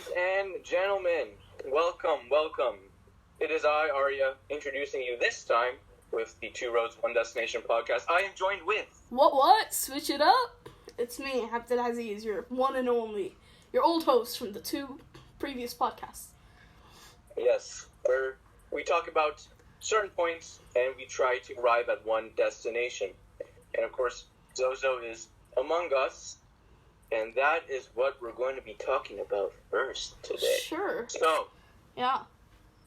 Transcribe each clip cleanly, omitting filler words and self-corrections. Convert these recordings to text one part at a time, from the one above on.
Ladies and gentlemen, welcome. It is I, Arya, introducing you this time with the Two Roads, One Destination podcast. I am joined with... What? Switch it up? It's me, Abdelaziz, your one and only, your old host from the two previous podcasts. Yes, where we talk about certain points and we try to arrive at one destination. And of course, Zozo is among us, and that is what we're going to be talking about first today. Sure. So, yeah,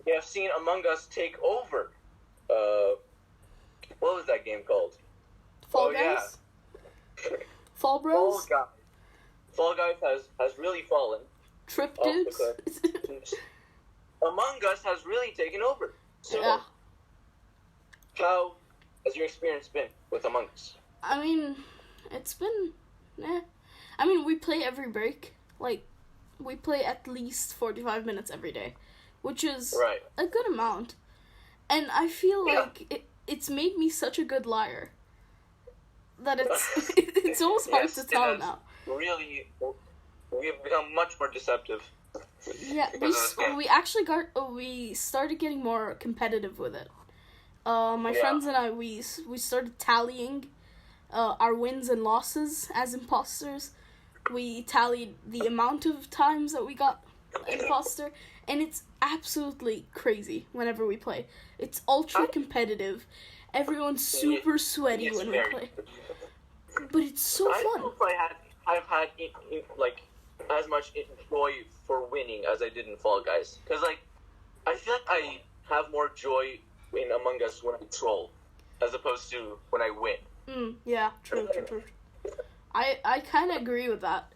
we have seen Among Us take over. What was that game called? Fall Guys? Yeah. Fall Bros? Fall Guys has really fallen. Trip off the Dudes? cliff. Among Us has really taken over. So, Yeah. how has your experience been with Among Us? I mean, it's been, I mean, we play every break. Like, we play at least 45 minutes every day, which is Right. a good amount. And I feel like it's made me such a good liar that it's almost hard to tell now. Really, we have become much more deceptive. Yeah, we started getting more competitive with it. My friends and I, we started tallying our wins and losses as imposters. We tallied the amount of times that we got imposter, and it's absolutely crazy whenever we play. It's ultra competitive. Everyone's super sweaty when we play. But it's so fun. I don't know if I've had like as much joy for winning as I did in Fall Guys, because like I feel like I have more joy in Among Us when I troll as opposed to when I win. Yeah, true. I kind of agree with that.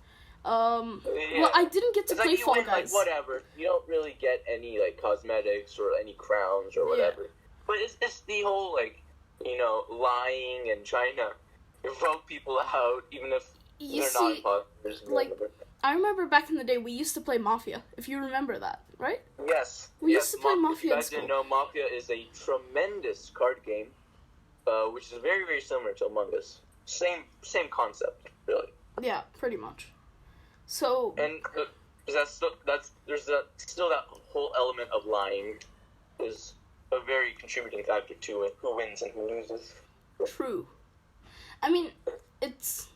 Well, I didn't get to play Fall Guys. Like, whatever. You don't really get any like cosmetics or any crowns or whatever. Yeah. But it's the whole like, lying and trying to vote people out even if they're not imposters. Like, I remember back in the day we used to play Mafia, if you remember that, right? Yes. We used to play Mafia in school. school. You guys didn't know Mafia is a tremendous card game, which is very, very similar to Among Us. Same concept, really. Yeah, pretty much. So. And there's still that whole element of lying is a very contributing factor to it. Who wins and who loses. True. I mean, it's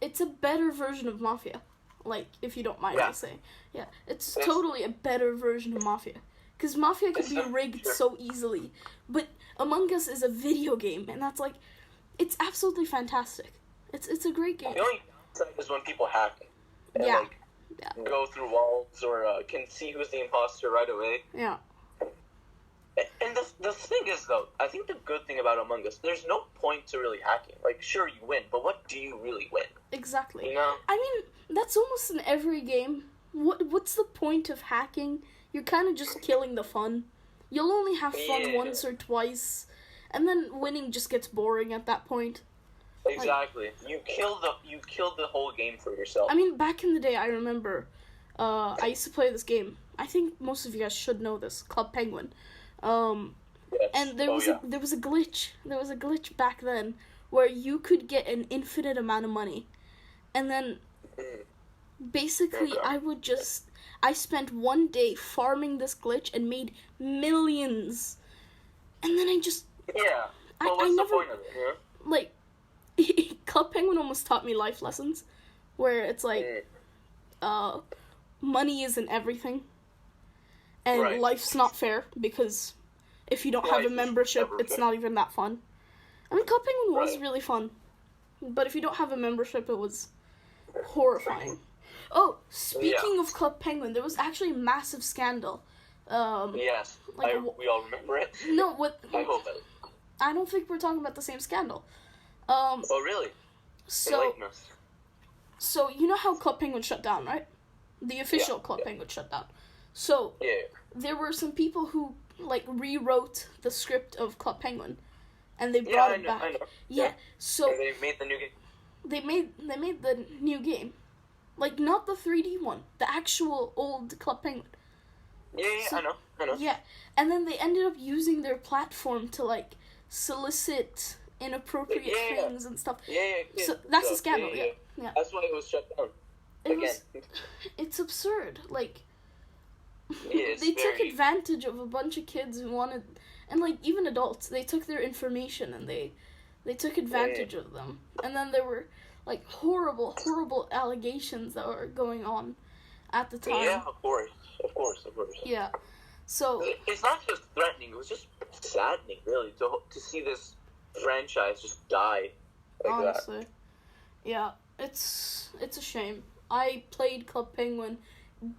a better version of Mafia. Like, if you don't mind me saying. Yeah, it's totally a better version of Mafia. Because Mafia can be rigged so easily. But Among Us is a video game, and that's like, it's absolutely fantastic. It's a great game. The only downside is when people hack and go through walls or can see who's the imposter right away. Yeah. And the thing is, though, I think the good thing about Among Us, there's no point to really hacking. Like, sure, you win, but what do you really win? Exactly. You know? I mean, that's almost in every game. What's the point of hacking? You're kind of just killing the fun. You'll only have fun once or twice, and then winning just gets boring at that point. Exactly. Like, you killed the whole game for yourself. I mean, back in the day, I remember, I used to play this game. I think most of you guys should know this, Club Penguin. And there was a glitch. There was a glitch back then where you could get an infinite amount of money, and then basically I spent one day farming this glitch and made millions, and then I just what's the point of it? Yeah? Like Club Penguin almost taught me life lessons, where it's like money isn't everything. And life's not fair, because if you don't have a membership, it's not even that fun. I mean, Club Penguin was really fun, but if you don't have a membership, it was horrifying. Oh, speaking of Club Penguin, there was actually a massive scandal. Yes, we all remember it. No, I hope it. I don't think we're talking about the same scandal. Oh, really? So you know how Club Penguin shut down, right? The official Club Penguin shut down. So, there were some people who, like, rewrote the script of Club Penguin, and they brought it back. I know. Yeah, so... And they made the new game. They made the new game. Like, not the 3D one, the actual old Club Penguin. Yeah, I know. Yeah, and then they ended up using their platform to, like, solicit inappropriate things and stuff. Yeah. So, that's a scandal, yeah. That's why it was shut down. It's absurd. Like, They took advantage of a bunch of kids who wanted, and like even adults, they took their information and they took advantage of them. And then there were like horrible allegations that were going on at the time. Yeah, of course. Yeah, so it's not just threatening; it was just saddening, really, to see this franchise just die like honestly, that. Yeah, it's a shame. I played Club Penguin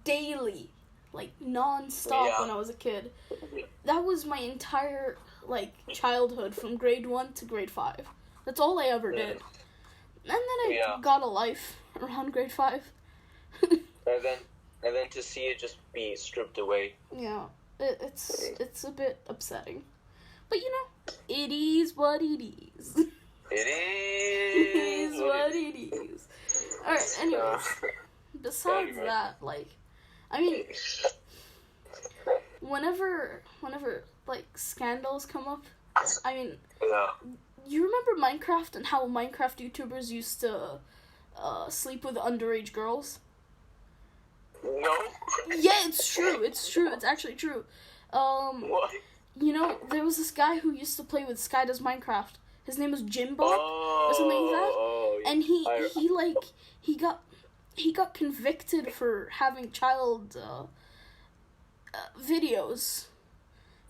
daily, like non-stop when I was a kid. That was my entire like childhood from grade 1 to grade 5. That's all I ever did. And then I got a life around grade 5. and then to see it just be stripped away. Yeah, it's a bit upsetting. But you know, it is what it is. It is what it is. Alright, anyways. Besides that, like, I mean, whenever like scandals come up, I mean, you remember Minecraft and how Minecraft YouTubers used to sleep with underage girls? No. Yeah, it's true. It's actually true. What? You know, there was this guy who used to play with Sky Does Minecraft. His name was Jimbo or something like that. And he got convicted for having child videos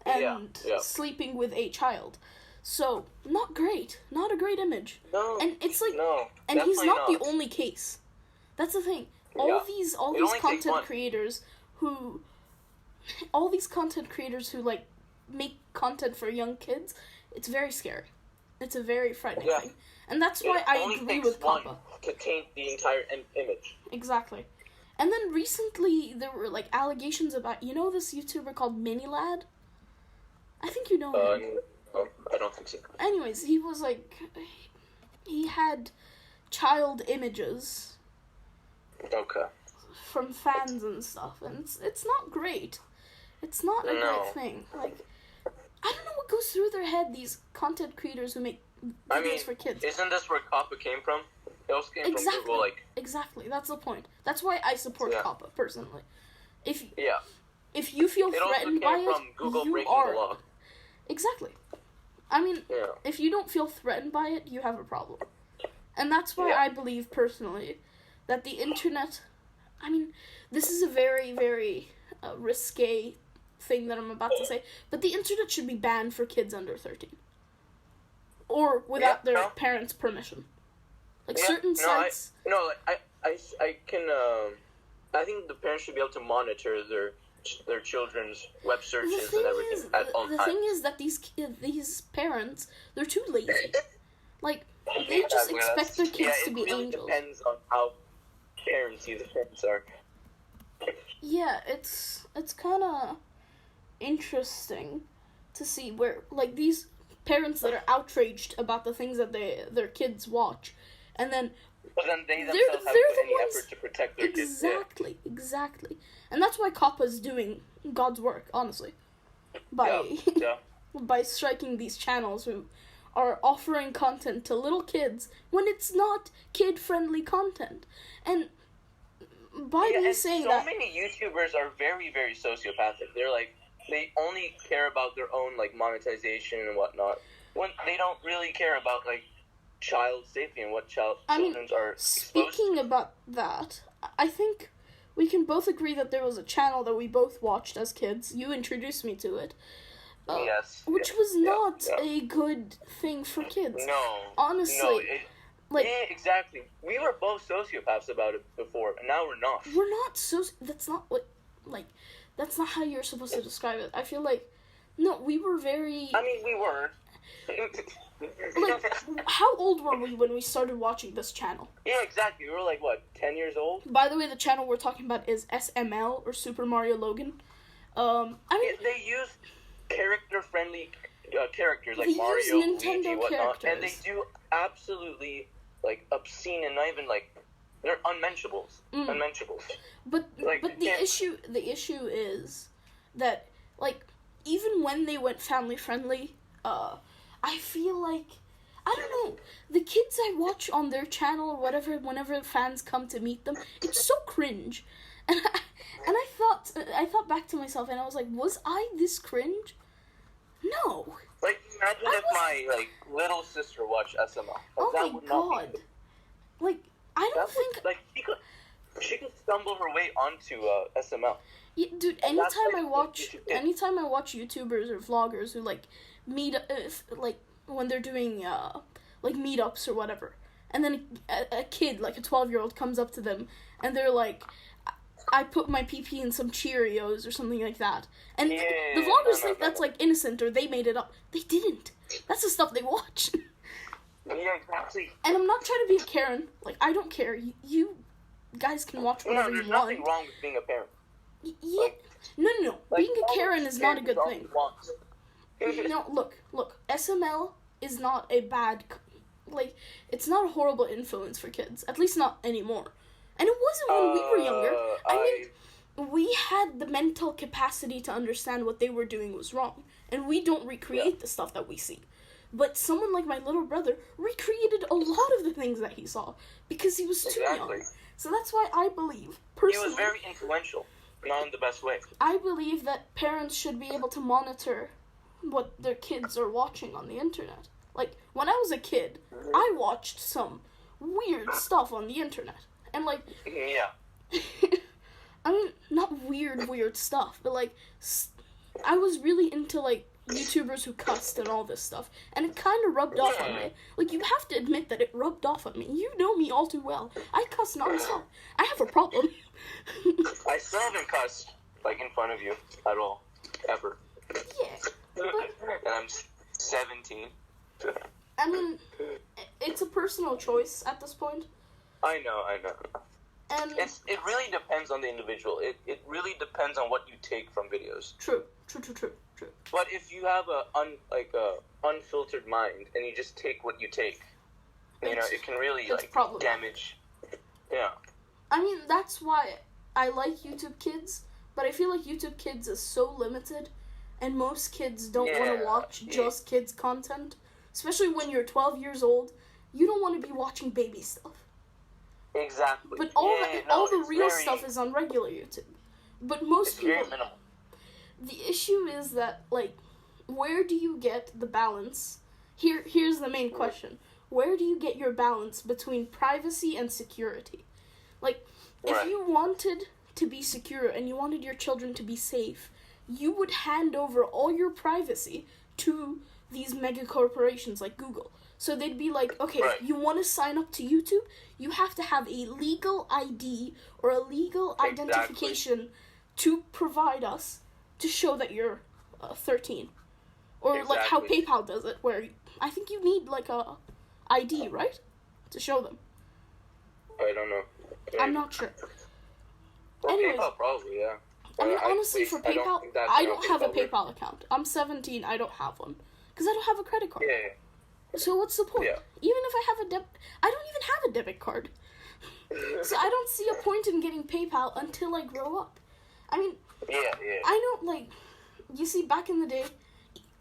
and sleeping with a child. So, not great. Not a great image. No. And it's like, no, and he's not the only case. That's the thing. All these content creators who like make content for young kids, it's very scary. It's a very frightening thing. And that's why I agree with Kappa. To taint the entire image. Exactly. And then recently there were like allegations about, you know this YouTuber called Minilad? I think you know him. No, I don't think so. Anyways, he was like, he had child images. Okay. From fans and stuff, and it's not great. It's not a great thing. Like, I don't know what goes through their head, these content creators who make videos for kids. Isn't this where Kappa came from? It also came from Google, like... Exactly, that's the point. That's why I support Kappa, personally. If you feel it threatened by it, from Google you are... The law. Exactly. I mean, if you don't feel threatened by it, you have a problem. And that's why I believe, personally, that the internet... I mean, this is a very, very risque thing that I'm about to say, but the internet should be banned for kids under 13. Or without their parents' permission. Like, certain sites... I can... I think the parents should be able to monitor their children's web searches and everything at all times. The thing is that these parents, they're too lazy. Like, they just expect their kids to be angels. It depends on how these parents are. Yeah, it's kind of interesting to see where, like, these parents that are outraged about the things that their kids watch, and then but then they themselves haven't put any effort to protect their kids. Exactly. And that's why Kappa's doing God's work, honestly. By striking these channels who are offering content to little kids when it's not kid-friendly content. And by me saying so that... So many YouTubers are very, very sociopathic. They're like, they only care about their own, like, monetization and whatnot. When they don't really care about, like, child safety and what children are exposed speaking about that, I think we can both agree that there was a channel that we both watched as kids. You introduced me to it. Which was not a good thing for kids. No. Honestly. Exactly. We were both sociopaths about it before, and now we're not. We're not that's not what, like, that's not how you're supposed to describe it. I feel like, no, we were very... I mean, we were. Like, how old were we when we started watching this channel? Yeah, exactly. We were like, what, 10 years old? By the way, the channel we're talking about is SML, or Super Mario Logan. They use character-friendly characters like Mario, Luigi, whatnot, and they do absolutely, like, obscene and not even, like, they're unmentionables. Unmentionables. But the issue is that, like, even when they went family-friendly, I feel like, I don't know, the kids I watch on their channel or whatever, whenever fans come to meet them, it's so cringe. And I thought, I thought back to myself and I was like, was I this cringe? No. Like, imagine if my, like, little sister watched SML. Oh my god. Like, I don't think... Like, she could stumble her way onto SML. Yeah, dude, anytime I watch YouTubers or vloggers who, like, meet, like, when they're doing, like, meetups or whatever, and then a kid, like a 12-year-old, comes up to them, and they're like, I put my PP in some Cheerios or something like that. And the vloggers think that's, like, innocent or they made it up. They didn't. That's the stuff they watch. Yeah, exactly. And I'm not trying to be a Karen. Like, I don't care. You guys can watch whatever you want. There's nothing wrong with being a parent. Yeah. Like, no. Like, being a Karen is not a good thing. No, look. SML is not a bad... Like, it's not a horrible influence for kids. At least not anymore. And it wasn't when we were younger. I mean, we had the mental capacity to understand what they were doing was wrong. And we don't recreate the stuff that we see. But someone like my little brother recreated a lot of the things that he saw. Because he was too young. So that's why I believe, personally... He was very influential. Not in the best way. I believe that parents should be able to monitor what their kids are watching on the internet. Like, when I was a kid, I watched some weird stuff on the internet. And, like... Yeah. I mean, not weird stuff, but, like, I was really into, like, YouTubers who cussed and all this stuff. And it kind of rubbed off on me. Like, you have to admit that it rubbed off on me. You know me all too well. I cuss nonstop. I have a problem. I still haven't cussed, like, in front of you at all. Ever. Yeah. But, and I'm 17. I mean, it's a personal choice at this point. I know. And it really depends on the individual. It really depends on what you take from videos. True. But if you have a unfiltered mind and you just take what you take, you know, it can really like damage. Yeah. I mean, that's why I like YouTube Kids, but I feel like YouTube Kids is so limited, and most kids don't want to watch just kids content. Especially when you're 12 years old, you don't want to be watching baby stuff. Exactly. But all the real stuff is on regular YouTube. But most people... very minimal. The issue is that, like, where do you get the balance? Here's the main question. Where do you get your balance between privacy and security? Like, if you wanted to be secure and you wanted your children to be safe, you would hand over all your privacy to these mega corporations like Google. So they'd be like, okay, you want to sign up to YouTube? You have to have a legal ID or a legal identification to provide us to show that you're 13. Or like how PayPal does it, where I think you need like a ID, right? To show them. I don't know. I'm not sure. Well, Anyways, PayPal probably, yeah. I mean, honestly, for PayPal, I don't have a PayPal account. I'm 17, I don't have one. Because I don't have a credit card. Yeah. So what's the point? Yeah. Even if I have I don't even have a debit card. So I don't see a point in getting PayPal until I grow up. I mean, I know, like, you see, back in the day,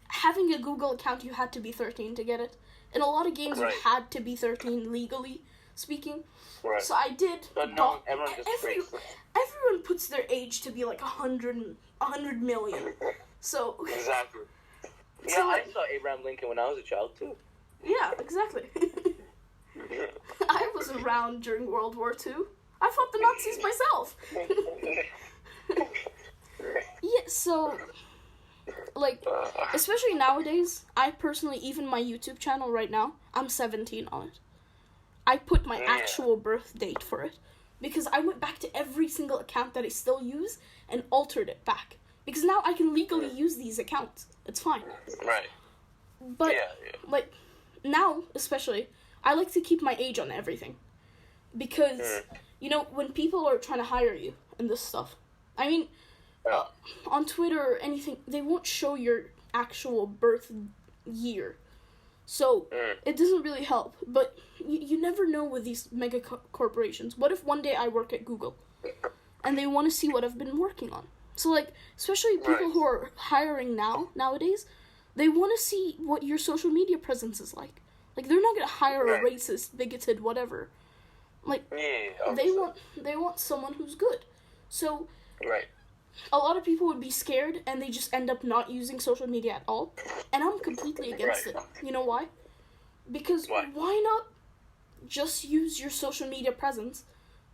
having a Google account, you had to be 13 to get it. In a lot of games, you had to be 13 legally speaking. Right. So I did. But no, everyone just everyone puts their age to be like 100 million. So exactly. Yeah, so, I saw Abraham Lincoln when I was a child too. Yeah, exactly. I was around during World War II. I fought the Nazis myself. Yeah, so, like, especially nowadays, I personally, even my YouTube channel right now, I'm 17 on it. I put my actual birth date for it. Because I went back to every single account that I still use and altered it back. Because now I can legally use these accounts. It's fine. Right. But, like, now, especially, I like to keep my age on everything. Because, you know, when people are trying to hire you and this stuff, I mean, on Twitter or anything, they won't show your actual birth year. So, it doesn't really help. But you never know with these mega corporations. What if one day I work at Google and they want to see what I've been working on? So, like, especially people who are hiring nowadays, they want to see what your social media presence is like. Like, they're not going to hire a racist, bigoted, whatever. Like, they want someone who's good. So, a lot of people would be scared and they just end up not using social media at all. And I'm completely against it. You know why? Because why not just use your social media presence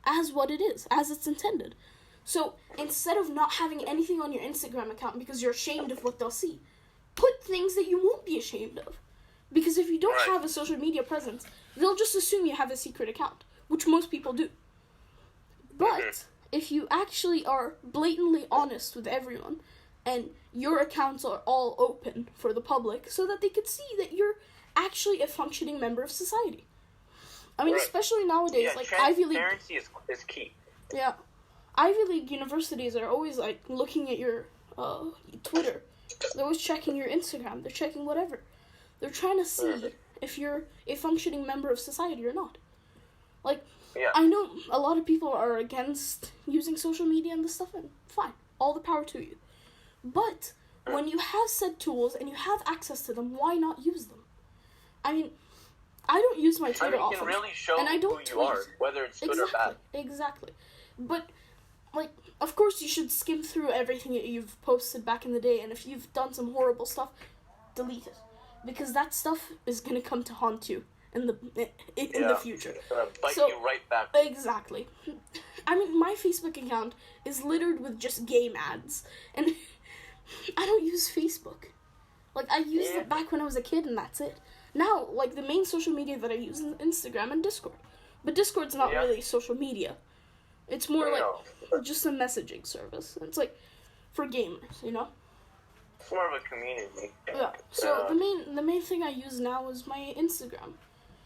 as what it is, as it's intended? So instead of not having anything on your Instagram account because you're ashamed of what they'll see, put things that you won't be ashamed of. Because if you don't have a social media presence, they'll just assume you have a secret account, which most people do. But if you actually are blatantly honest with everyone, and your accounts are all open for the public so that they could see that you're actually a functioning member of society. I mean, especially nowadays, like Ivy League... Transparency is key. Yeah. Ivy League universities are always, like, looking at your Twitter. They're always checking your Instagram. They're checking whatever. They're trying to see if you're a functioning member of society or not. Like, I know a lot of people are against using social media and this stuff, and fine. All the power to you. But when you have said tools and you have access to them, why not use them? I mean, I don't use my Twitter often. You can really show and I don't who you are, whether it's good or bad. Exactly. But, like, of course you should skim through everything that you've posted back in the day, and if you've done some horrible stuff, delete it. Because that stuff is going to come to haunt you in the future. It's going to bite you right back. Exactly. I mean, my Facebook account is littered with just game ads, and I don't use Facebook. Like, I used it back when I was a kid, and that's it. Now, like, the main social media that I use is Instagram and Discord. But Discord's not really social media. It's more like just a messaging service. It's like for gamers, you know? It's more of a community. Yeah. So the main thing I use now is my Instagram.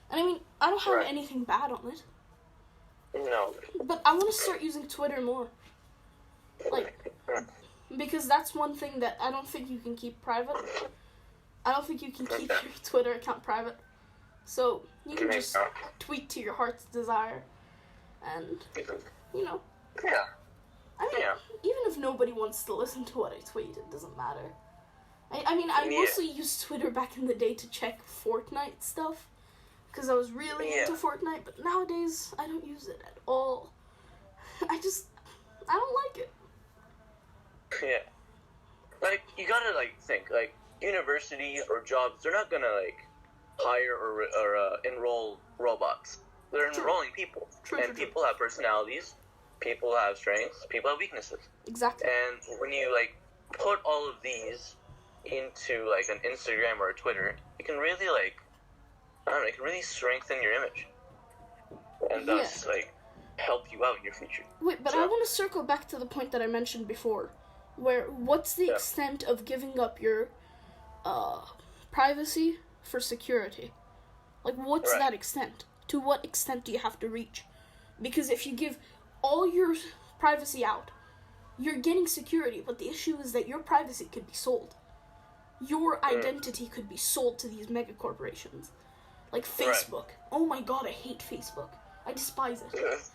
And I mean, I don't have anything bad on it. No. But I want to start using Twitter more. Like, because that's one thing that I don't think you can keep private. I don't think you can keep your Twitter account private. So, you can just tweet to your heart's desire. And, you know. Yeah. I mean, even if nobody wants to listen to what I tweet, it doesn't matter. I mean, I mostly used Twitter back in the day to check Fortnite stuff. Because I was really into Fortnite. But nowadays, I don't use it at all. I don't like it. Yeah. Like, you gotta, like, think, like, universities or jobs, they're not gonna, like, hire or enroll robots. They're enrolling people. People have personalities, people have strengths, people have weaknesses. Exactly. And when you, like, put all of these into, like, an Instagram or a Twitter, it can really, like, I don't know, it can really strengthen your image. And thus, like, help you out in your future. Wait, but I want to circle back to the point that I mentioned before, where what's the extent of giving up your privacy for security? Like, what's that extent? To what extent do you have to reach? Because if you give all your privacy out, you're getting security, but the issue is that your privacy could be sold. Your identity could be sold to these mega corporations. Like Facebook. Oh my god, I hate Facebook. I despise it. Because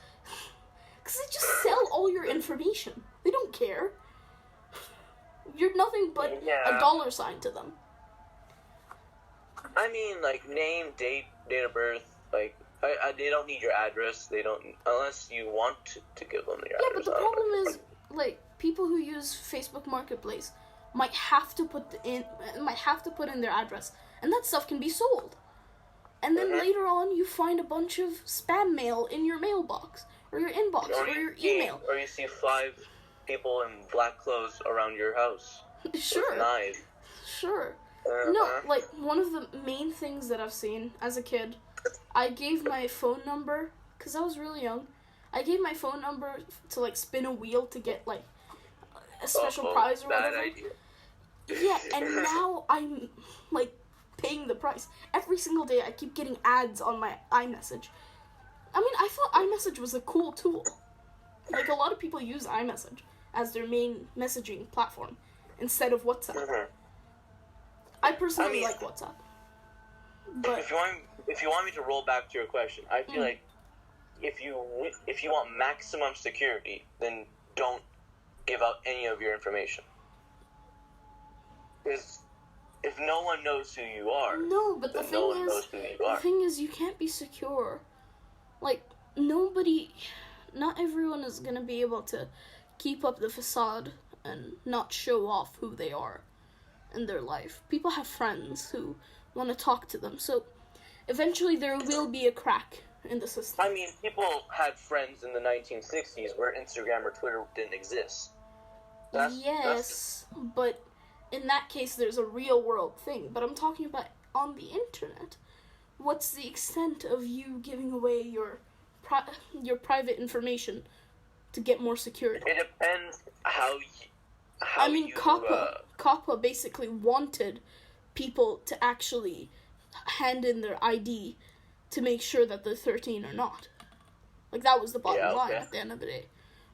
they just sell all your information. They don't care. You're nothing but a dollar sign to them. I mean, like, name, date of birth, like, they don't need your address. They don't, unless you want to give them your address. Yeah, but the problem is, like, people who use Facebook Marketplace might have to put in their address, and that stuff can be sold. And then later on, you find a bunch of spam mail in your mailbox, or your inbox, or your email. Or you see 5 people in black clothes around your house. Sure. With knives. Sure. No, like, one of the main things that I've seen as a kid, I gave my phone number, because I was really young, I gave my phone number to, like, spin a wheel to get, like, a special prize or whatever. Bad idea. Yeah, and now I'm, like, paying the price. Every single day I keep getting ads on my iMessage. I mean, I thought iMessage was a cool tool. Like, a lot of people use iMessage as their main messaging platform instead of WhatsApp. I personally like WhatsApp. But if you want me to roll back to your question, I feel like if you want maximum security, then don't give out any of your information. Because if no one knows who you are, no, but the thing is, you can't be secure. Like, not everyone is gonna be able to keep up the facade and not show off who they are in their life. People have friends who want to talk to them, so eventually there will be a crack in the system. I mean, people had friends in the 1960s where Instagram or Twitter didn't exist. Yes, but in that case there's a real world thing. But I'm talking about on the internet. What's the extent of you giving away your private information to get more security? It depends how COPPA basically wanted people to actually hand in their ID to make sure that they're 13 or not. Like, that was the bottom line at the end of the day.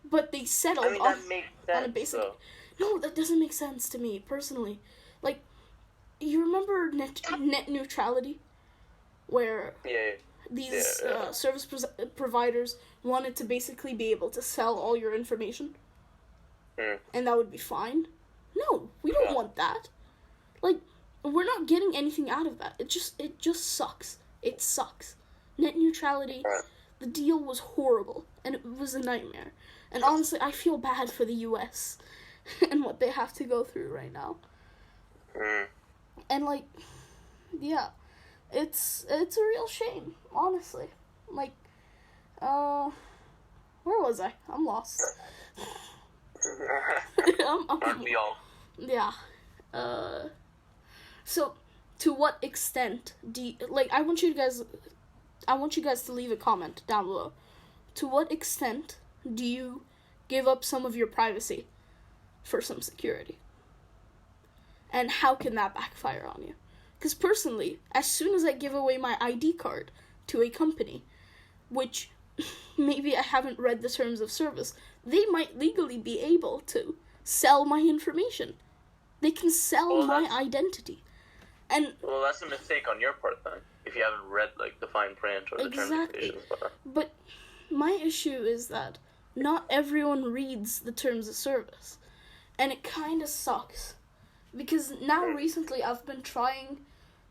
But they settled that makes sense, on a basic... No, that doesn't make sense to me, personally. Like, you remember net neutrality? Where these service providers wanted to basically be able to sell all your information? And that would be fine? No, we don't want that. Like, we're not getting anything out of that. It just sucks. It sucks. Net neutrality, the deal was horrible, and it was a nightmare. And honestly, I feel bad for the US and what they have to go through right now. And like, yeah, it's a real shame, honestly. Like, where was I? I'm lost. Aren't we all? Yeah. So, to what extent do you, like, I want you guys to leave a comment down below. To what extent do you give up some of your privacy for some security? And how can that backfire on you? Because personally, as soon as I give away my ID card to a company, which maybe I haven't read the terms of service, they might legally be able to sell my information. They can sell my identity. And well, that's a mistake on your part then, if you haven't read like the fine print or the terms and conditions. But my issue is that not everyone reads the terms of service, and it kind of sucks. Because now recently I've been trying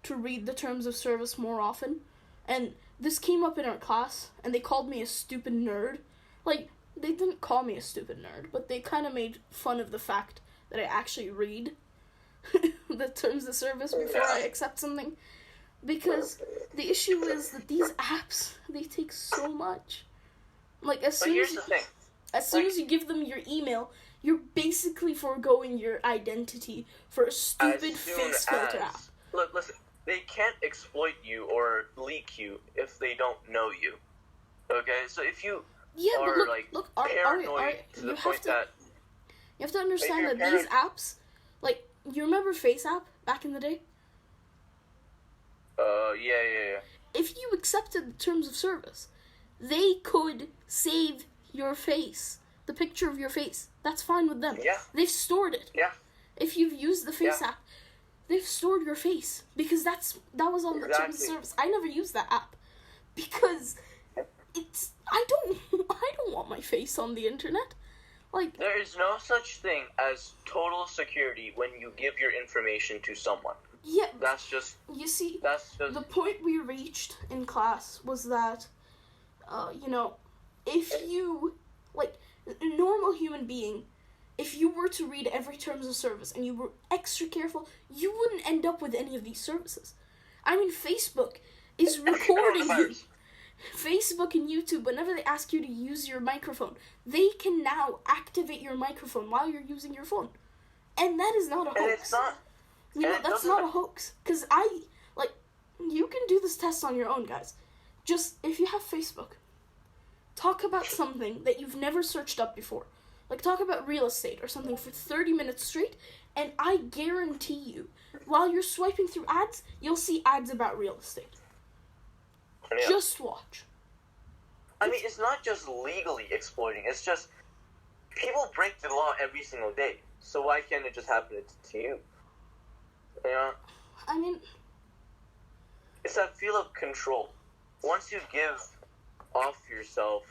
to read the terms of service more often, and this came up in our class, and they called me a stupid nerd. Like, they didn't call me a stupid nerd, but they kind of made fun of the fact that I actually read the terms of service before I accept something. Because the issue is that these apps, they take so much. Like, as soon as you give them your email, you're basically foregoing your identity for a stupid face filter app. Look, listen, they can't exploit you or leak you if they don't know you. Okay? So if you are, paranoid to the point that... You have to understand that these apps, like, you remember Face App back in the day? Yeah. If you accepted the terms of service, they could save your face, the picture of your face. That's fine with them. Yeah. They've stored it. Yeah. If you've used the Face App, they've stored your face because that was on the terms of service. I never used that app because I don't want my face on the internet. Like, there is no such thing as total security when you give your information to someone. Yeah. That's just... You see, that's just... the point we reached in class was that, if you, like, a normal human being, if you were to read every terms of service and you were extra careful, you wouldn't end up with any of these services. I mean, Facebook is recording you. Facebook and YouTube, whenever they ask you to use your microphone, they can now activate your microphone while you're using your phone. And that is not a hoax. And it's not... that's not a hoax. Because you can do this test on your own, guys. Just, if you have Facebook, talk about something that you've never searched up before. Like, talk about real estate or something for 30 minutes straight, and I guarantee you, while you're swiping through ads, you'll see ads about real estate. Yeah. Just watch. I mean, it's not just legally exploiting, it's just people break the law every single day. So why can't it just happen to you? Yeah. I mean, it's that feel of control. Once you give off yourself,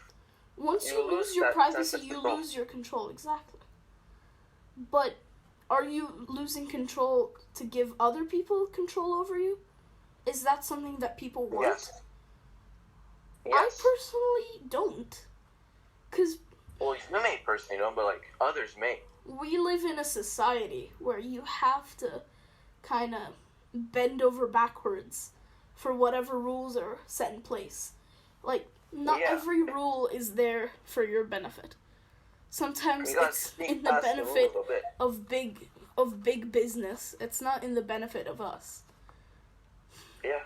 once you lose your privacy, you lose your control. Exactly. But are you losing control to give other people control over you? Is that something that people want? Yes. I personally don't. Because Well, you may personally don't, but, like, others may. We live in a society where you have to kind of bend over backwards for whatever rules are set in place. Like, not every rule is there for your benefit. Sometimes it's in the benefit of big business. It's not in the benefit of us. Yeah.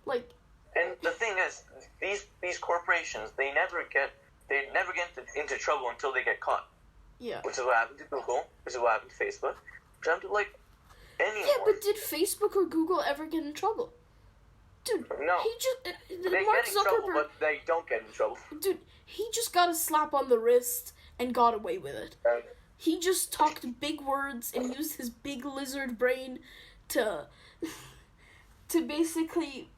Like, and the thing is, these corporations, they never get into trouble until they get caught. Yeah. Which is what happened to Google. Which is what happened to Facebook. Which happened to, like, anyone. Yeah, but did Facebook or Google ever get in trouble? Dude, no. They Mark get in trouble, but they don't get in trouble. Dude, he just got a slap on the wrist and got away with it. He just talked big words and used his big lizard brain to basically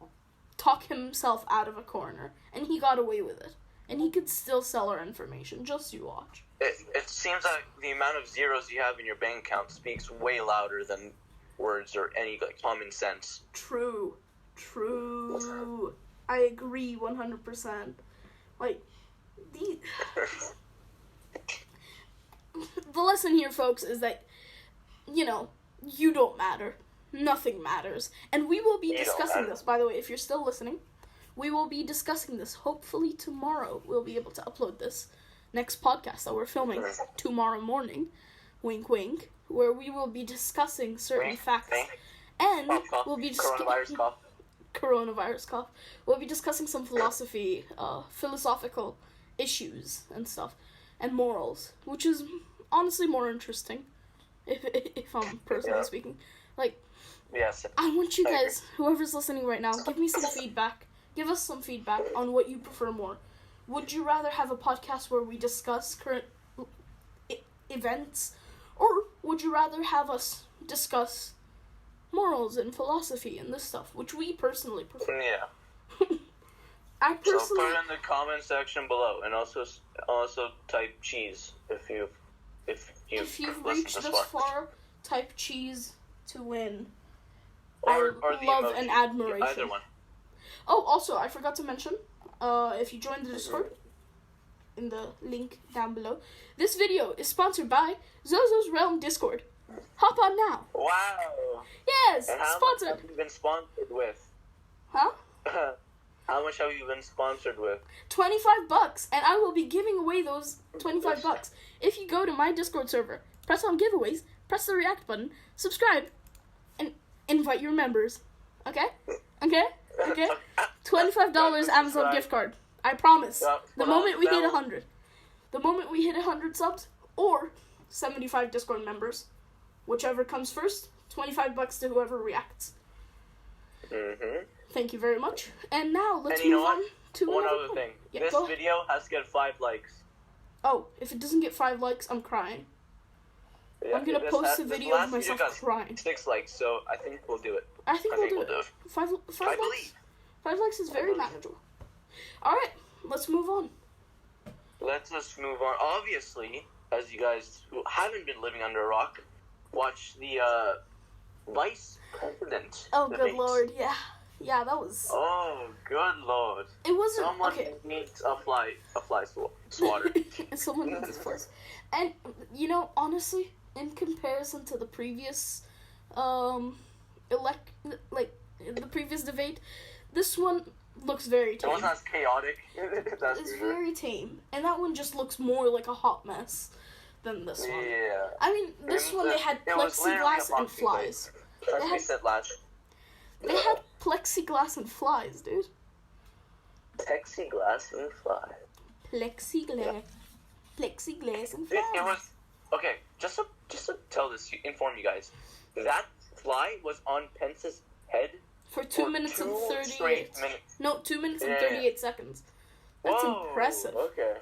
talk himself out of a corner. And he got away with it. And he could still sell our information. Just you watch. It seems like the amount of zeros you have in your bank account speaks way louder than words or any, like, common sense. True. I agree 100%. Like, the lesson here, folks, is that, you know, you don't matter. Nothing matters. And we will be discussing this, by the way, if you're still listening. We will be discussing this. Hopefully tomorrow we'll be able to upload this next podcast that we're filming tomorrow morning. Wink, wink. Where we will be discussing certain facts. And we'll be Coronavirus cough. We'll be discussing some philosophical issues and stuff. And morals. Which is honestly more interesting. If I'm personally speaking. Like, yes, I want you guys, whoever's listening right now, give me some feedback. Give us some feedback on what you prefer more. Would you rather have a podcast where we discuss current events, or would you rather have us discuss morals and philosophy and this stuff, which we personally prefer? Yeah. I personally. So put it in the comment section below, and also type cheese if you've reached this far. Type cheese to win. Or love emoji. And admiration. Either one. Oh, also, I forgot to mention, if you join the Discord, in the link down below, this video is sponsored by Zozo's Realm Discord. Hop on now. Wow. Yes, and how sponsored. much have you been sponsored with? Huh? How much have you been sponsored with? $25, and I will be giving away those $25. If you go to my Discord server, press on giveaways, press the react button, subscribe, and invite your members. Okay? Okay? Okay? $25 Amazon gift card. I promise. The moment we hit 100. The moment we hit 100 subs, or 75 Discord members. Whichever comes first, $25 to whoever reacts. Mm-hmm. Thank you very much. And now, let's move on to one other thing. Yeah, this video has to get 5 likes. Oh, if it doesn't get 5 likes, I'm crying. Yeah, I'm gonna post a video of myself crying. 6 likes, so I think we'll do it. I think we'll do it. 5 I likes? believe. 5 likes is very manageable. Alright, let's move on. Let's just move on. Obviously, as you guys who haven't been living under a rock, watch the vice president. Oh, debates. good lord, yeah. Yeah, that was... Oh, good lord. It wasn't... Someone needs a fly swatter. Someone needs a fly. And, you know, honestly, in comparison to the previous, the previous debate, this one looks very tame. It wasn't as chaotic. It's very tame. And that one just looks more like a hot mess than this one. Yeah. I mean, this one they had plexiglass and flies. As we said last. They had plexiglass and flies, dude. Plexiglass and flies. Plexiglass and flies. It was okay. Just to inform you guys, that fly was on Pence's head for 2 minutes and 38. No, 2 minutes and 38 seconds. That's impressive. Okay.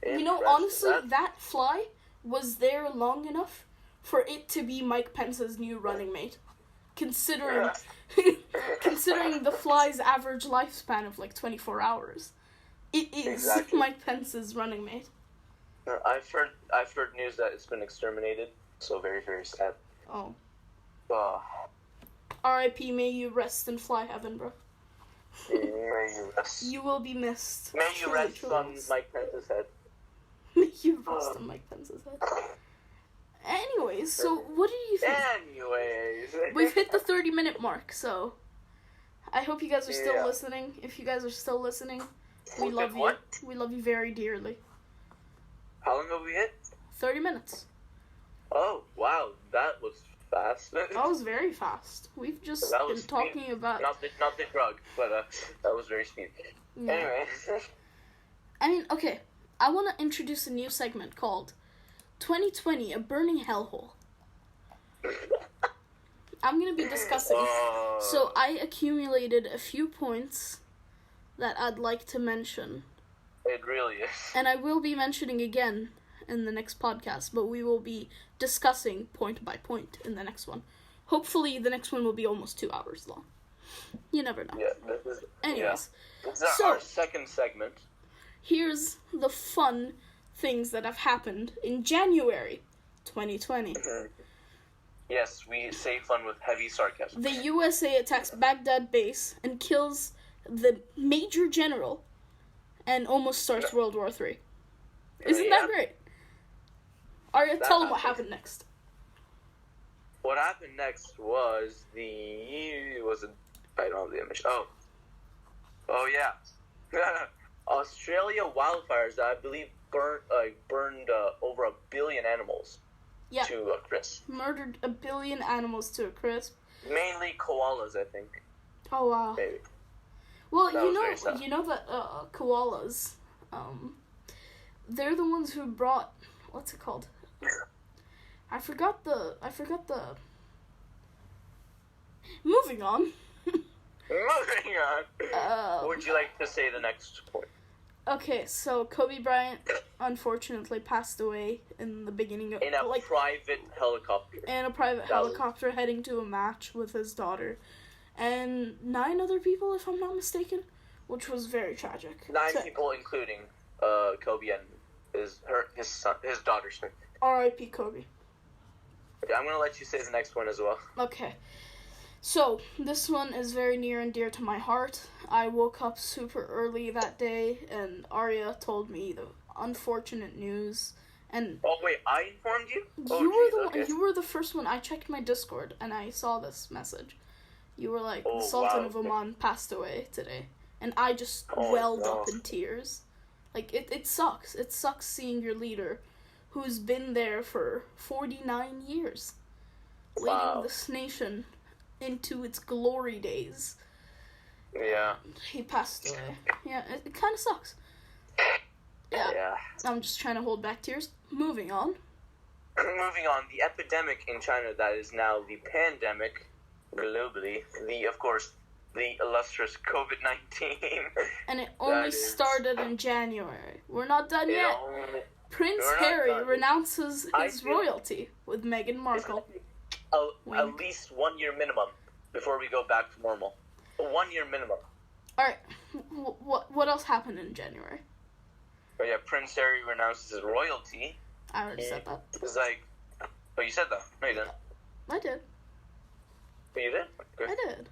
You know, honestly, that fly was there long enough for it to be Mike Pence's new running mate. Considering the fly's average lifespan of like 24 hours. It is Mike Pence's running mate. I've heard news that it's been exterminated, so very, very sad. Oh. R.I.P. May you rest in fly heaven, bro. May you rest. You will be missed. May you rest on Mike Pence's head. You lost Mike Pence's head. Anyways, so what do you think? We've hit the 30-minute mark, so I hope you guys are still listening. If you guys are still listening, we love you. We love you very dearly. How long have we hit? 30 minutes. Oh, wow. That was fast. That was very fast. We've just been talking about... Not the drug, but that was very speedy. Yeah. Anyway. I mean, okay. I want to introduce a new segment called 2020, A Burning Hellhole. I'm going to be discussing... So I accumulated a few points that I'd like to mention. It really is. And I will be mentioning again in the next podcast, but we will be discussing point by point in the next one. Hopefully the next one will be almost 2 hours long. You never know. Yeah, Anyways. This is our second segment. Here's the fun things that have happened in January 2020. Yes, we say fun with heavy sarcasm. The USA attacks Baghdad base and kills the Major General and almost starts World War III. Isn't that great? Arya, tell them what happened next. What happened next was I don't have the image. Oh yeah. Australia wildfires that I believe burned over 1 billion animals to a crisp. Murdered 1 billion animals to a crisp. Mainly koalas, I think. Oh wow. Maybe. Well, you know that koalas, they're the ones who brought, what's it called? I forgot the. Moving on. Moving on. Would you like to say the next point? Okay, so Kobe Bryant unfortunately passed away in the beginning of... In a private helicopter. In a private helicopter heading to a match with his daughter. And 9 other people, if I'm not mistaken, which was very tragic. 9 people, including Kobe and his daughter's name. R.I.P. Kobe. Okay, I'm going to let you say the next one as well. Okay. So, this one is very near and dear to my heart. I woke up super early that day, and Arya told me the unfortunate news. And oh, wait, I informed you? You were the first one. I checked my Discord, and I saw this message. You were like, the Sultan of Oman passed away today. And I just welled up in tears. Like, it sucks. It sucks seeing your leader, who's been there for 49 years, leading this nation into its glory days. Yeah. He passed away. Yeah, it kind of sucks. Yeah. I'm just trying to hold back tears. Moving on. The epidemic in China that is now the pandemic globally. The illustrious COVID-19. And it only started in January. We're not done yet. Prince Harry renounces his royalty with Meghan Markle. At least 1 year minimum before we go back to normal. 1 year minimum. Alright, what else happened in January? Oh yeah, Prince Harry renounces his royalty. I already said that. It's like... Oh, you said that? No, you didn't. I did. Oh, you did? Okay. I did.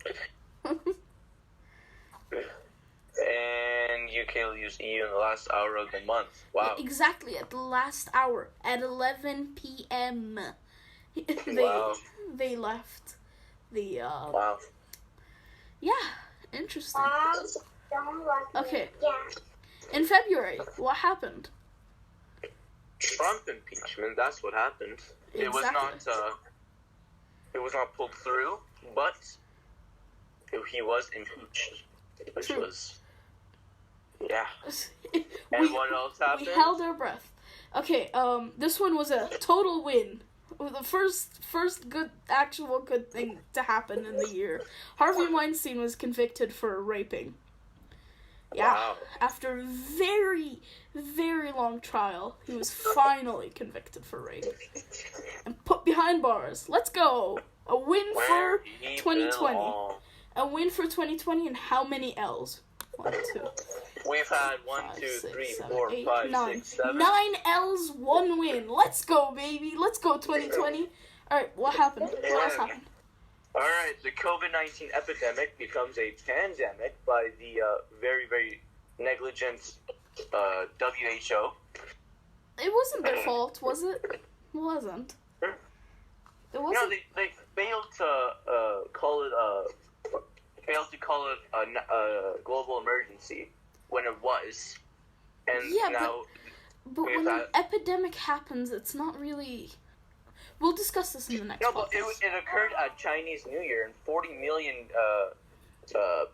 And UK will use EU in the last hour of the month. Wow. Yeah, exactly, at the last hour. At 11 p.m. They left the... Wow. Yeah, interesting. Okay. In February, what happened? Trump impeachment, that's what happened. Exactly. It was not pulled through, but he was impeached. Which was... Yeah. And what else happened? We held our breath. Okay, this one was a total win. The first good thing to happen in the year. Harvey Weinstein was convicted for raping. Yeah. Wow. After a very, very long trial, he was finally convicted for rape. And put behind bars. Let's go! A win for 2020. A win for 2020, and how many L's? 1, 2. We've had 1, 2, 3, 4, 5, 6, 7. 9 L's, 1 win. Let's go, baby. Let's go, 2020. Alright, what happened? What else happened? Alright, the COVID-19 epidemic becomes a pandemic by the very, very negligent WHO. It wasn't their fault, was it? It wasn't. It wasn't. No, they failed to call it a global emergency when it was, and yeah, now. But when an epidemic happens, it's not really. We'll discuss this in the next. No, but it occurred at Chinese New Year, and 40 million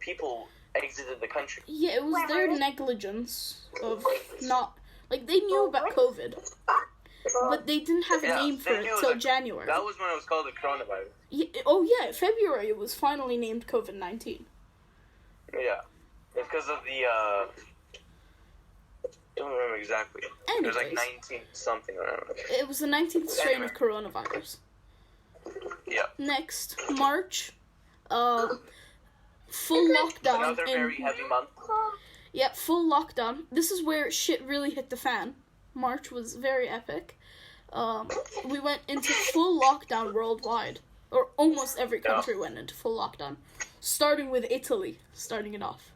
people exited the country. Yeah, it was their negligence of not they knew about COVID, but they didn't have a name for it till January. That was when it was called the coronavirus. Yeah, February it was finally named COVID-19. Yeah, it's because of the. I don't remember exactly. Anyways, it was 19 something. I don't know. It was the 19th strain of coronavirus. Yeah. Next, March, full lockdown. Another very heavy month. Yeah, full lockdown. This is where shit really hit the fan. March was very epic. We went into full lockdown worldwide. Or almost every country went into full lockdown. Starting with Italy, starting it off.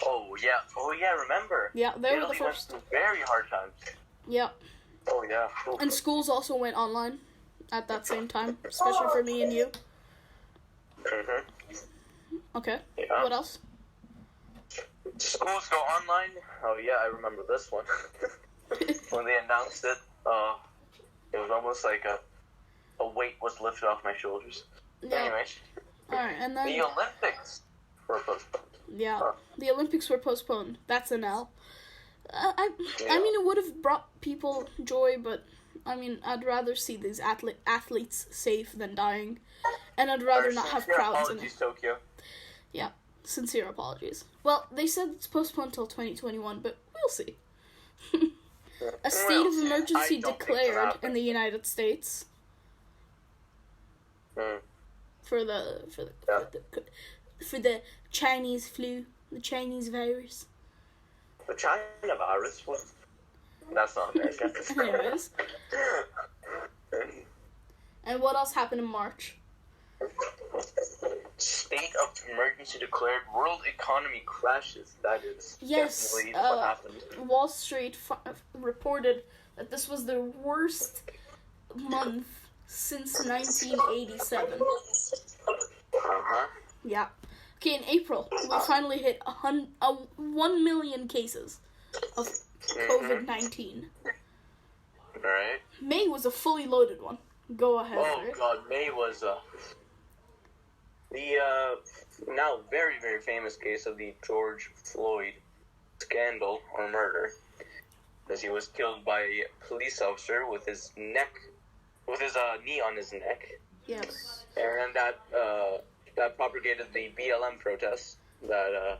Oh yeah, remember? Yeah, they were the first. Went through very hard times. Yeah. Oh yeah. And schools also went online at that same time, especially for me and you. Mhm. Okay. Yeah. What else? Schools go online. Oh yeah, I remember this one. When they announced it, it was almost like a weight was lifted off my shoulders. Yeah. Anyway. Alright, and then the Olympics were postponed. Yeah, the Olympics were postponed. That's an L. I mean, it would have brought people joy, but I mean, I'd rather see these athletes safe than dying, and I'd rather not have crowds in it. Tokyo. Yeah, sincere apologies. Well, they said it's postponed till 2021, but we'll see. A state of emergency declared in the United States for the Chinese flu, the Chinese virus. The China virus? What? That's not American. Anyways. And what else happened in March? State of emergency declared. World economy crashes. That is definitely what happened. Wall Street reported that this was the worst month since 1987. Yeah. Okay, in April, we finally hit 1 million cases of COVID-19. Alright. May was a fully loaded one. Go ahead. Oh, right? God, May was the now very, very famous case of the George Floyd scandal or murder, as he was killed by a police officer with his knee on his neck. Yes. And that propagated the BLM protests that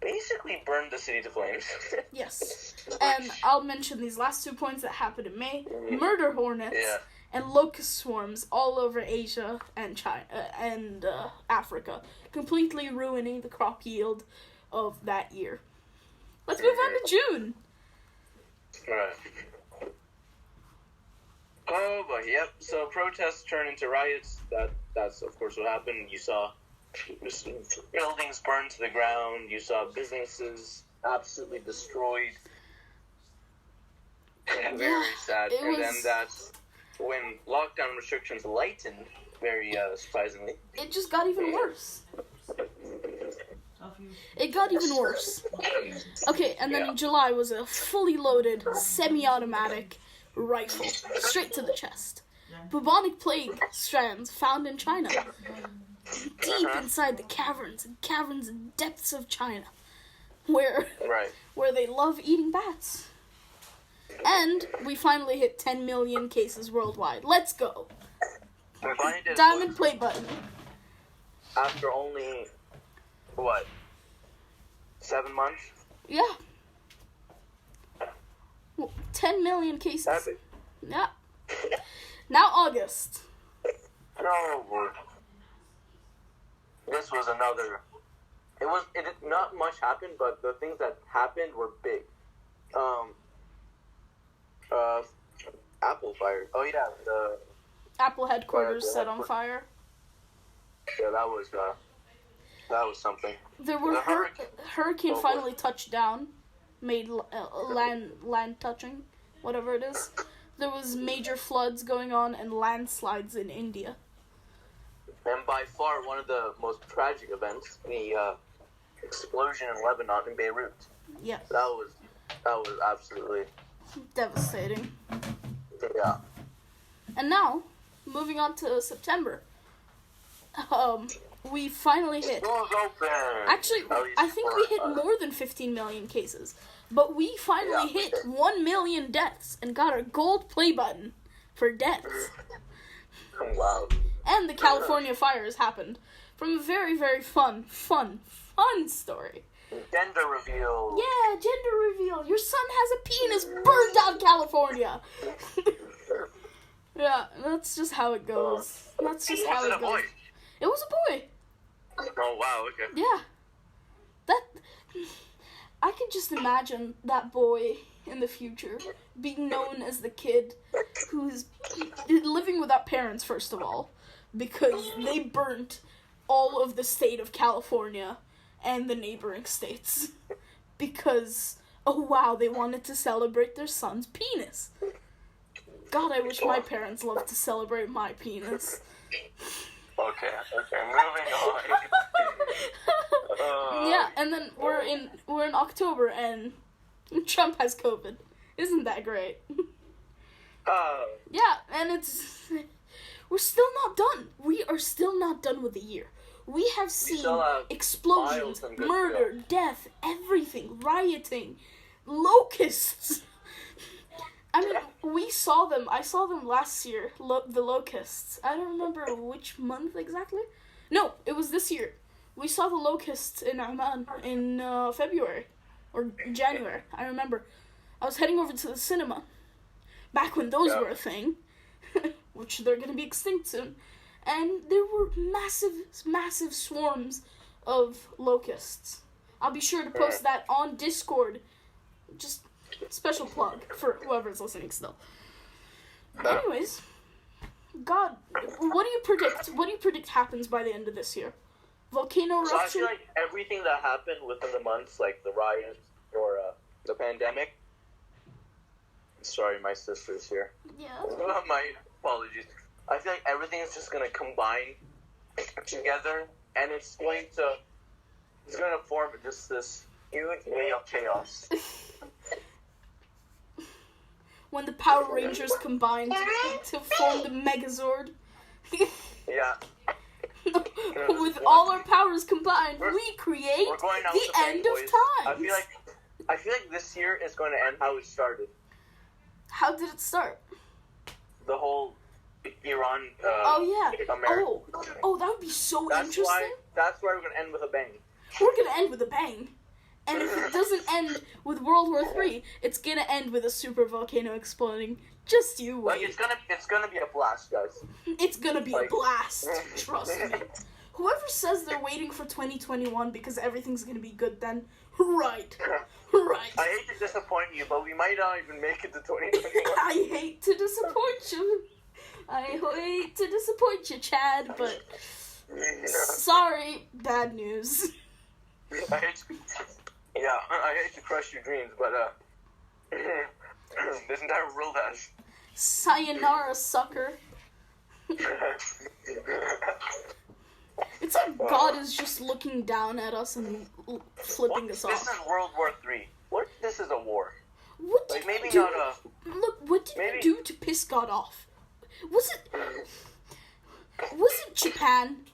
basically burned the city to flames. Yes. And I'll mention these last 2 points that happened in May. Murder hornets and locust swarms all over Asia and China and Africa, completely ruining the crop yield of that year. Let's move on to June. Right. Oh, but yep. So protests turn into riots. That's of course what happened. You saw buildings burned to the ground. You saw businesses absolutely destroyed. Very sad. And then that's when lockdown restrictions lightened. Very surprisingly. It just got even worse. It got even worse. Okay, and then in July was a fully loaded, semi-automatic rifle, straight to the chest. Bubonic plague strands found in China, deep inside the caverns and depths of China, where they love eating bats. And we finally hit 10 million cases worldwide. Let's go. Diamond play button. After only, 7 months? Yeah. 10 million cases. Epic. Yeah. Now August. No. This was another. It did not much happen, but the things that happened were big. Apple fire. Oh yeah, the Apple headquarters set on fire. Yeah, that was something. There were hurricane finally touched down, made land touching, whatever it is, there was major floods going on and landslides in India. And by far one of the most tragic events, the explosion in Lebanon in Beirut. Yes. That was absolutely devastating. Yeah. And now, moving on to September. We finally hit. School's open. Actually, I think we hit more than 15 million cases. But we finally hit 1 million deaths and got our gold play button for deaths. Wow. And the California fires happened from a very, very fun story. Gender reveal. Yeah, gender reveal. Your son has a penis burned out California. Yeah, that's just how it goes. That's just how it goes. Boy? It was a boy. Oh, wow, okay. Yeah. I could just imagine that boy in the future being known as the kid who's living without parents, first of all, because they burnt all of the state of California and the neighboring states because, oh wow, they wanted to celebrate their son's penis. God, I wish my parents loved to celebrate my penis. Okay, moving on. Yeah, and then we're in October and Trump has COVID. Isn't that great? Yeah, and we're still not done. We are still not done with the year. We have seen explosions, murder, death, everything, rioting, locusts. I mean, we saw them. I saw them last year, the locusts. I don't remember which month exactly. No, it was this year. We saw the locusts in Oman in February or January. I remember. I was heading over to the cinema back when those were a thing, which they're going to be extinct soon. And there were massive swarms of locusts. I'll be sure to post that on Discord. Just special plug for whoever's listening still. Anyways, God, what do you predict? What do you predict happens by the end of this year? Volcano eruption? So I feel like everything that happened within the months, like the riots or the pandemic. Sorry, my sister's here. Yeah. My apologies. I feel like everything is just gonna combine together, and it's going to form just this huge wave of chaos. When the Power Rangers combined to form the Megazord. Yeah. With all our powers combined, we create the end of time. I feel like this year is going to end how it started. How did it start? The whole Iran. America. Oh, that would be so interesting. That's why we're going to end with a bang. We're going to end with a bang. And if it doesn't end with World War III, it's going to end with a super volcano exploding. Just you wait. Like, it's gonna be a blast, guys. It's gonna be a blast. Trust me. Whoever says they're waiting for 2021 because everything's gonna be good then, right. I hate to disappoint you, but we might not even make it to 2021. I hate to disappoint you, Chad, but sorry, bad news. I hate to crush your dreams, but this entire world has. Sayonara, sucker. It's like God is just looking down at us and flipping us off. This is World War III. What if this is a war? What did you do? Look, what did you do to piss God off? Was it Japan?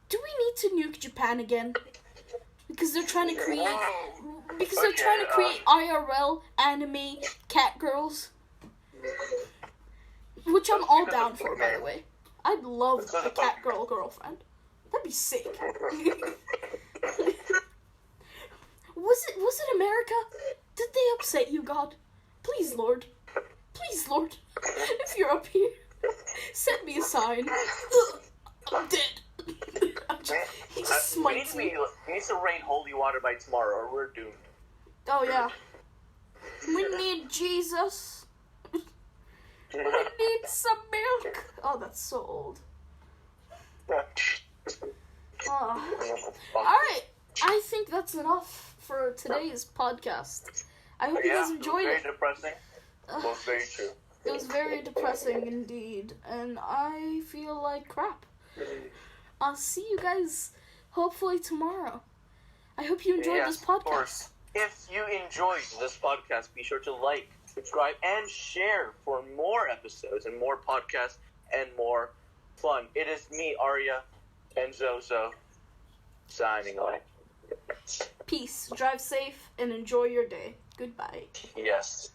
Do we need to nuke Japan again? Because they're trying to create IRL anime cat girls. Which I'm all down for, by the way. I'd love a cat girl girlfriend. That'd be sick. Was it America? Did they upset you, God? Please, Lord. If you're up here, send me a sign. I'm dead. He just smites me. We need to rain holy water by tomorrow, or we're doomed. Oh, yeah. We need Jesus. We need some milk. Oh, that's so old. Alright, I think that's enough for today's podcast. I hope you guys enjoyed it. Very depressing. Most very true. It was very depressing indeed, and I feel like crap. I'll see you guys hopefully tomorrow. I hope you enjoyed this podcast. Of course. If you enjoyed this podcast, be sure to like, subscribe, and share for more episodes and more podcasts and more fun. It is me, Arya, and Zozo, signing off. Peace. Drive safe and enjoy your day. Goodbye. Yes.